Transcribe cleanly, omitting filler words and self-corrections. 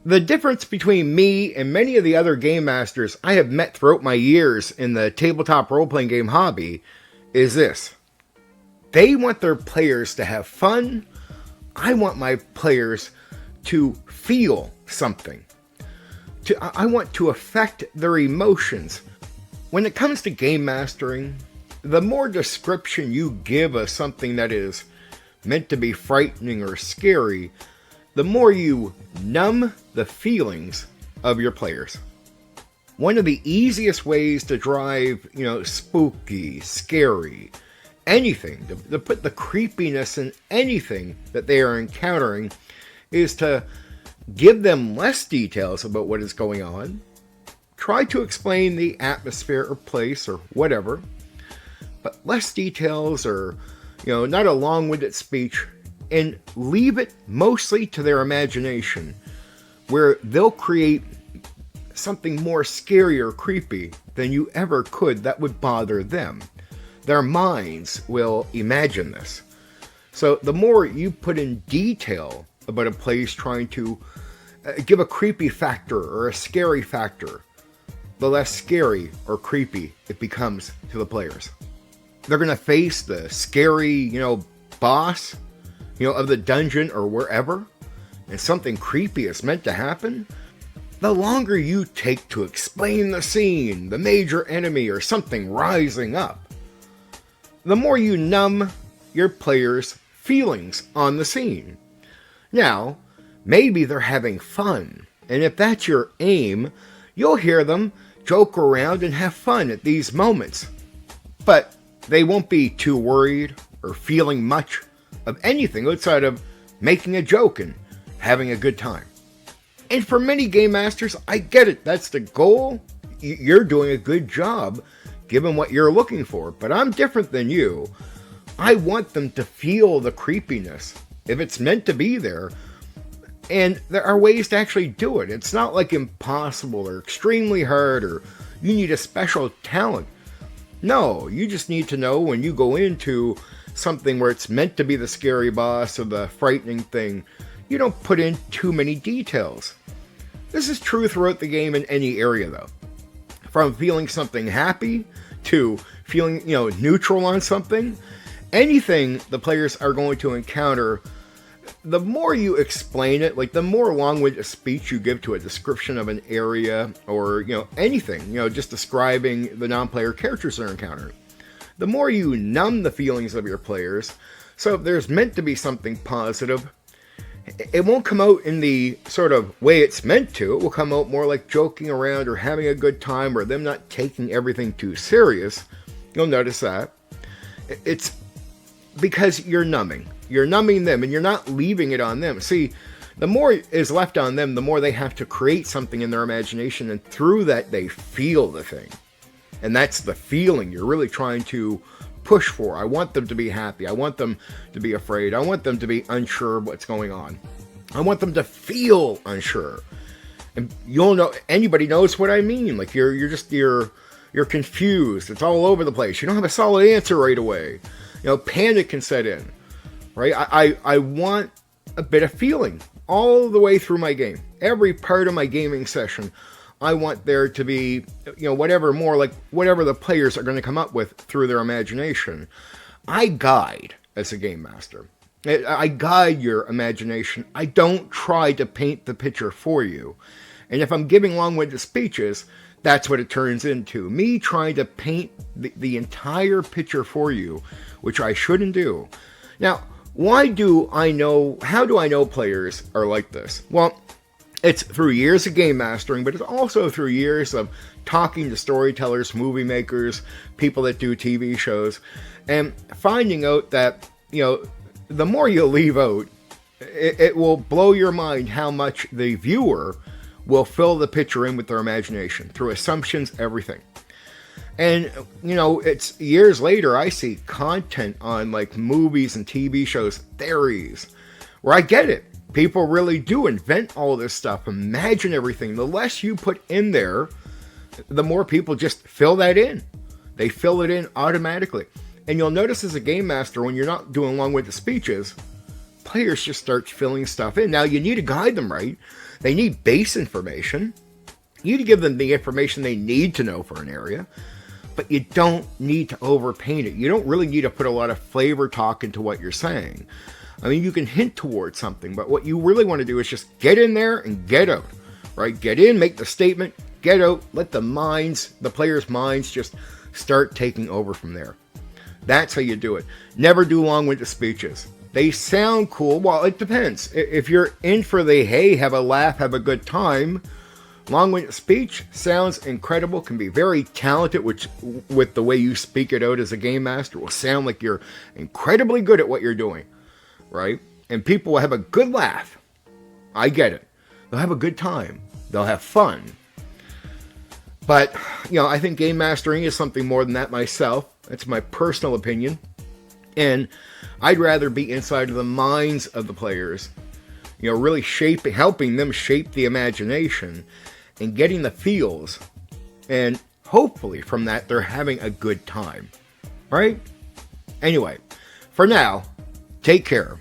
The difference between me and many of the other game masters I have met throughout my years in the tabletop role-playing game hobby is this. They want their players to have fun. I want my players to feel something. I want to affect their emotions. When it comes to game mastering, the more description you give of something that is meant to be frightening or scary, the more you numb the feelings of your players. One of the easiest ways to drive, spooky, scary, anything, to put the creepiness in anything that they are encountering, is to give them less details about what is going on, try to explain the atmosphere or place or whatever, but less details or, not a long-winded speech, and leave it mostly to their imagination, where they'll create something more scary or creepy than you ever could that would bother them. Their minds will imagine this. So the more you put in detail about a place trying to give a creepy factor or a scary factor, the less scary or creepy it becomes to the players. They're going to face the scary, boss, of the dungeon or wherever, and something creepy is meant to happen. The longer you take to explain the scene, the major enemy, or something rising up, the more you numb your players' feelings on the scene. Now, maybe they're having fun, and if that's your aim, you'll hear them joke around and have fun at these moments. But they won't be too worried or feeling much of anything outside of making a joke and having a good time. And for many game masters, I get it, that's the goal. You're doing a good job given what you're looking for, but I'm different than you. I want them to feel the creepiness if it's meant to be there, and there are ways to actually do it. It's not like impossible or extremely hard or you need a special talent. No, you just need to know when you go into something where it's meant to be the scary boss or the frightening thing, you don't put in too many details. This is true throughout the game in any area though. From feeling something happy to feeling, neutral on something, anything the players are going to encounter, the more you explain it, like the more long-winded speech you give to a description of an area or, anything, just describing the non-player characters they're encountering, the more you numb the feelings of your players. So if there's meant to be something positive, it won't come out in the sort of way it's meant to. It will come out more like joking around or having a good time or them not taking everything too serious. You'll notice that. It's because you're numbing. You're numbing them and you're not leaving it on them. See, the more is left on them, the more they have to create something in their imagination, and through that they feel the thing. And that's the feeling you're really trying to push for. I want them to be happy. I want them to be afraid. I want them to be unsure of what's going on. I want them to feel unsure. And you'll know, anybody knows what I mean. Like you're confused. It's all over the place. You don't have a solid answer right away. Panic can set in, right? I want a bit of feeling all the way through my game. Every part of my gaming session, I want there to be, whatever the players are going to come up with through their imagination. I guide as a game master. I guide your imagination. I don't try to paint the picture for you. And if I'm giving long-winded speeches, that's what it turns into. Me trying to paint the entire picture for you, which I shouldn't do. Now, how do I know players are like this? Well, it's through years of game mastering, but it's also through years of talking to storytellers, movie makers, people that do TV shows, and finding out that, the more you leave out, it will blow your mind how much the viewer will fill the picture in with their imagination, through assumptions, everything. And, it's years later, I see content on like movies and TV shows, theories, where I get it. People really do invent all this stuff, imagine everything. The less you put in there, the more people just fill that in. They fill it in automatically. And you'll notice as a game master, when you're not doing long-winded speeches, players just start filling stuff in. Now, you need to guide them right. They need base information. You need to give them the information they need to know for an area, but you don't need to overpaint it. You don't really need to put a lot of flavor talk into what you're saying. I mean, you can hint towards something, but what you really want to do is just get in there and get out, right? Get in, make the statement, get out, let the players' minds just start taking over from there. That's how you do it. Never do long-winded speeches. They sound cool. Well, it depends. If you're in for the, hey, have a laugh, have a good time, long-winded speech sounds incredible, can be very talented, which with the way you speak it out as a game master will sound like you're incredibly good at what you're doing, right? And people will have a good laugh. I get it. They'll have a good time. They'll have fun. But, I think game mastering is something more than that myself. That's my personal opinion. And I'd rather be inside of the minds of the players, really helping them shape the imagination and getting the feels, and hopefully from that they're having a good time, right? Anyway, for now, take care.